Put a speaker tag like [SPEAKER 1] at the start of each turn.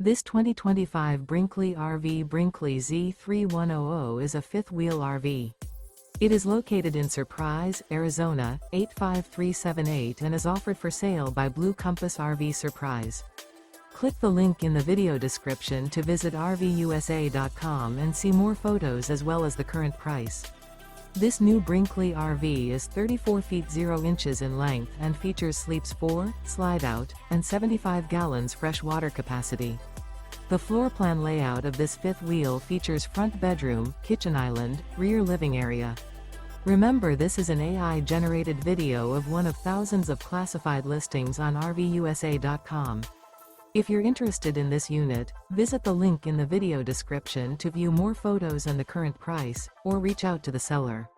[SPEAKER 1] This 2025 Brinkley RV Brinkley Z3100 is a fifth-wheel RV. It is located in Surprise, Arizona, 85378 and is offered for sale by Blue Compass RV Surprise. Click the link in the video description to visit RVUSA.com and see more photos as well as the current price. This new Brinkley RV is 34 feet 0 inches in length and features sleeps 4, slide-out, and 75 gallons fresh water capacity. The floor plan layout of this fifth wheel features front bedroom, kitchen island, rear living area. Remember, this is an AI-generated video of one of thousands of classified listings on RVUSA.com. If you're interested in this unit, visit the link in the video description to view more photos and the current price, or reach out to the seller.